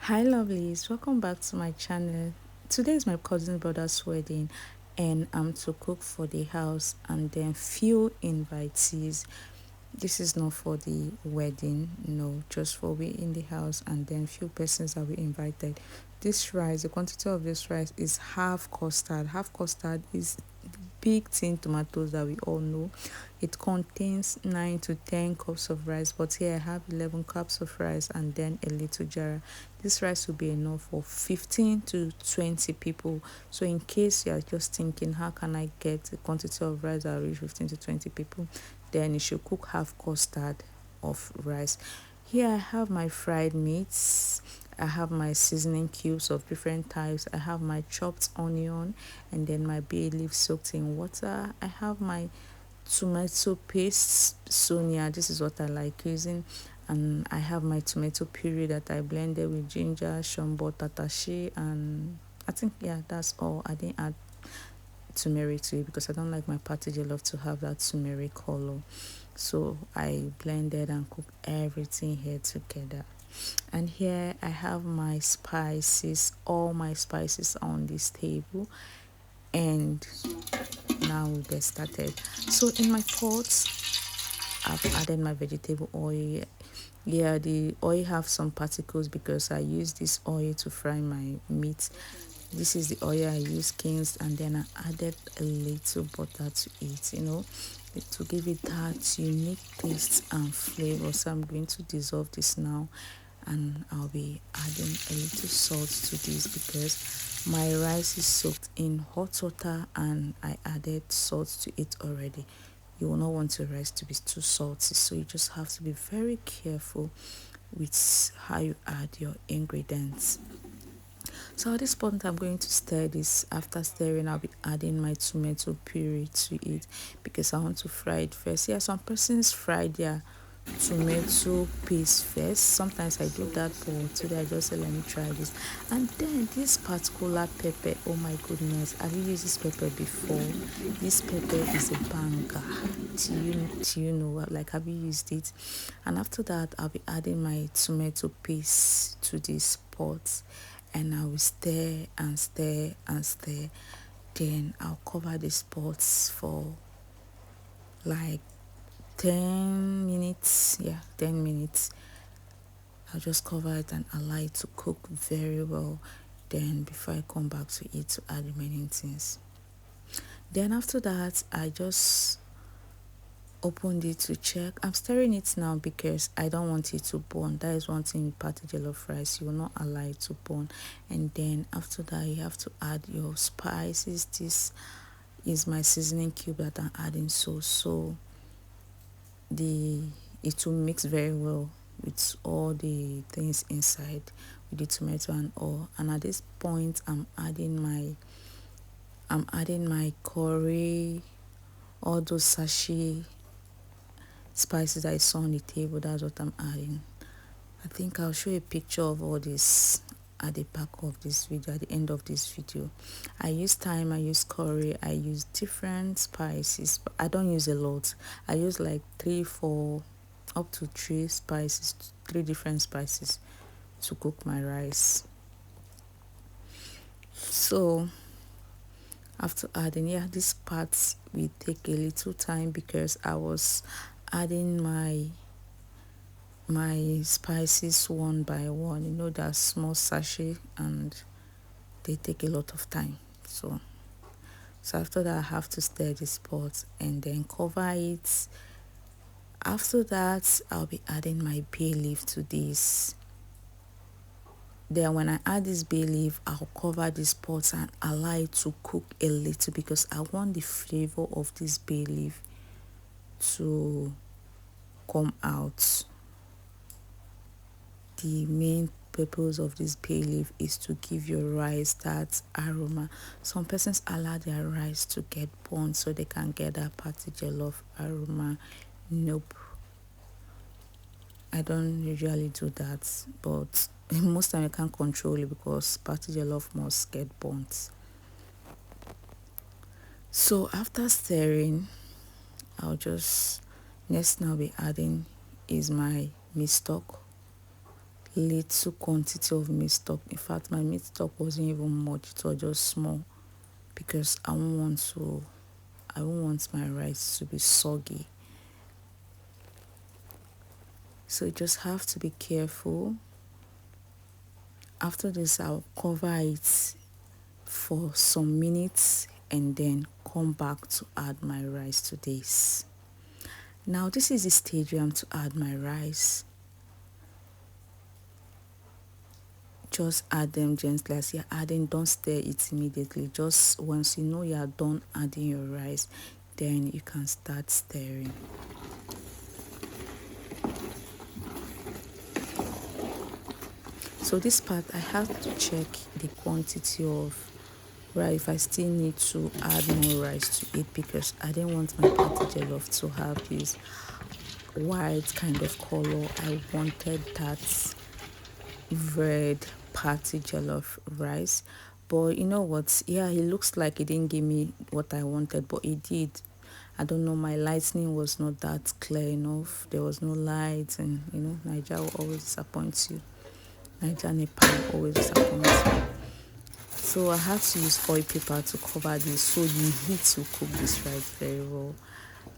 Hi lovelies, welcome back to my channel. Today is my cousin brother's wedding and I'm to cook for the house and then few invitees. This is not for the wedding, no, just for we in the house and then few persons that we invited. This rice, the quantity of this rice is half custard. Half custard is big tin tomatoes that we all know. It contains 9 to 10 cups of rice, but here I have 11 cups of rice and then a little jar. This rice will be enough for 15 to 20 people. So in case you are just thinking how can I get a quantity of rice that will reach 15 to 20 people, then you should cook half custard of rice. Here I have my fried meats. I have my seasoning cubes of different types. I have my chopped onion and then my bay leaf soaked in water. I have my tomato paste, Sonia. This is what I like using. And I have my tomato puree that I blended with ginger, shombo, Tatashi, and I think that's all. I didn't add turmeric to it because I don't like my party jollof to have that turmeric color. So I blended and cooked everything here together. And here I have my spices, all my spices on this table. And now we get started. So in my pot, I've added my vegetable oil. Yeah, the oil have some particles because I use this oil to fry my meat. This is the oil I use King's, and then I added a little butter to it, to give it that unique taste and flavor. So I'm going to dissolve this now, and I'll be adding a little salt to this because my rice is soaked in hot water and I added salt to it already. You will not want your rice to be too salty, so you just have to be very careful with how you add your ingredients. So at this point I'm going to stir this. After stirring, I'll be adding my tomato puree to it because I want to fry it first. Yeah, some persons fry their tomato paste first. Sometimes I do that, but today I just said let me try this. And then this particular pepper, oh my goodness, have you used this pepper before? This pepper is a banger. Do you know, like, have you used it? And after that I'll be adding my tomato paste to this pot and I will stir and stir and stir. Then I'll cover this pot for like 10 minutes. Yeah, 10 minutes. I'll just cover it and allow it to cook very well. Then before I come back to it to add remaining things. Then after that I just opened it to check. I'm stirring it now because I don't want it to burn. That is one thing in party jollof rice, you will not allow it to burn. And then after that you have to add your spices. This is my seasoning cube that I'm adding, so the it will mix very well with all the things inside with the tomato and all. And at this point I'm adding my curry, all those sachet spices I saw on the table. That's what I'm adding. I think I'll show a picture of all this at the back of this video, at the end of this video. I use thyme, I use curry, I use different spices, but I don't use a lot. I use like 3 4 up to 3 spices, 3 different spices to cook my rice. So after adding, this part will take a little time because I was adding my spices one by one. That small sachet and they take a lot of time. So after that I have to stir this pot and then cover it. After that I'll be adding my bay leaf to this. Then when I add this bay leaf, I'll cover this pot and allow it to cook a little because I want the flavor of this bay leaf to come out. The main purpose of this bay leaf is to give your rice that aroma. Some persons allow their rice to get burnt so they can get that party jollof aroma. Nope, I don't usually do that, but most time I can't control it because party jollof must get burnt. So after stirring, I'll just next now be adding is my meat stock. little quantity of meat stock. In fact, my meat stock wasn't even much, it was just small, because I won't want my rice to be soggy. So you just have to be careful. After this, I'll cover it for some minutes and then come back to add my rice to this. Now this is the stage where I'm to add my rice. Just add them gently as you're adding. Don't stir it immediately. Just once you know you are done adding your rice, then you can start stirring. So this part I have to check the quantity of rice if I still need to add more rice to it, because I didn't want my patty jollof to have this white kind of color. I wanted that red patty jollof rice. But you know what, yeah, it looks like it didn't give me what I wanted, but it did. I don't know, my lighting was not that clear enough. There was no light, and Nigeria will always disappoint you. Nigeria Nepal always disappoints you. So I had to use foil paper to cover this so the heat will cook this rice very well.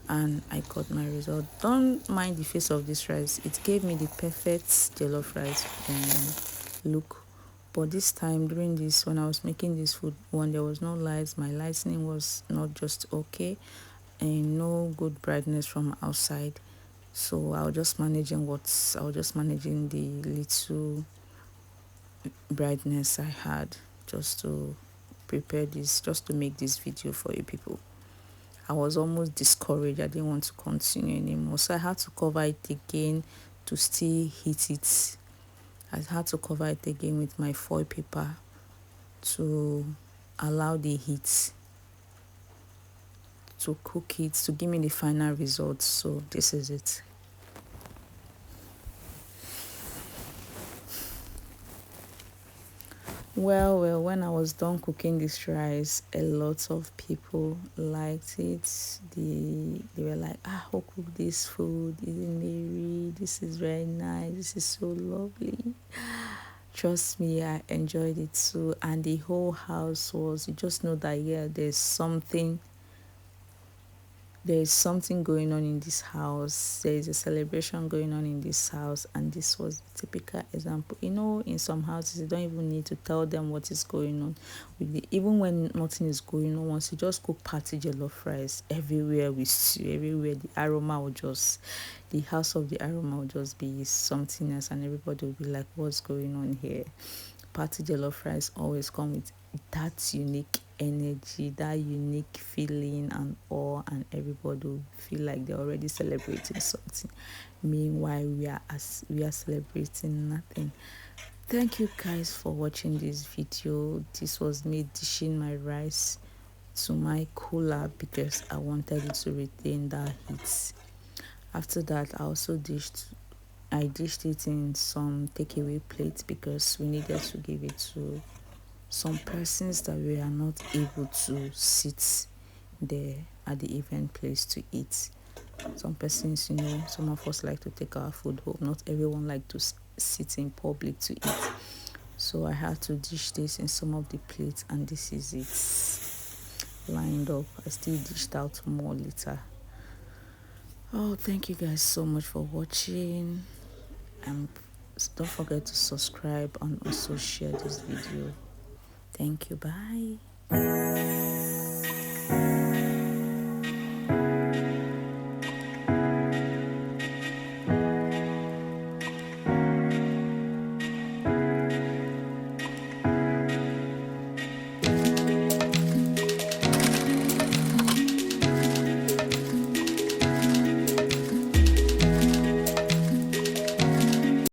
And I got my result. Don't mind the face of this rice. It gave me the perfect jollof rice look. But this time during this, when I was making this food, when there was no lights, my lighting was not just okay, and no good brightness from outside. So I was just managing the little brightness I had, just to make this video for you people. I was almost discouraged. I didn't want to continue anymore. So I had to cover it again to still heat it. I had to cover it again with my foil paper to allow the heat to cook it, to give me the final result. So this is it. Well, when I was done cooking this rice, a lot of people liked it. They were like, who cooked this food? Isn't it? This is very nice. This is so lovely. Trust me, I enjoyed it too. And the whole house you just know that, yeah, there is something going on in this house. There is a celebration going on in this house, and this was the typical example. In some houses you don't even need to tell them what is going on. Even when nothing is going on, once you just cook party jollof rice, everywhere we see, everywhere the house of the aroma will just be something else, and everybody will be like, what's going on here? Party jollof rice always come with that unique energy, that unique feeling and awe, and everybody will feel like they're already celebrating something. Meanwhile, we are celebrating nothing. Thank you guys for watching this video. This was me dishing my rice to my cooler because I wanted it to retain that heat. After that, I dished it in some takeaway plates because we needed to give it to some persons that we are not able to sit there at the event place to eat. Some persons, some of us like to take our food home. Not everyone like to sit in public to eat. So I had to dish this in some of the plates, and this is it lined up. I still dished out more later. Oh, thank you guys so much for watching. And don't forget to subscribe and also share this video. Thank you. Bye.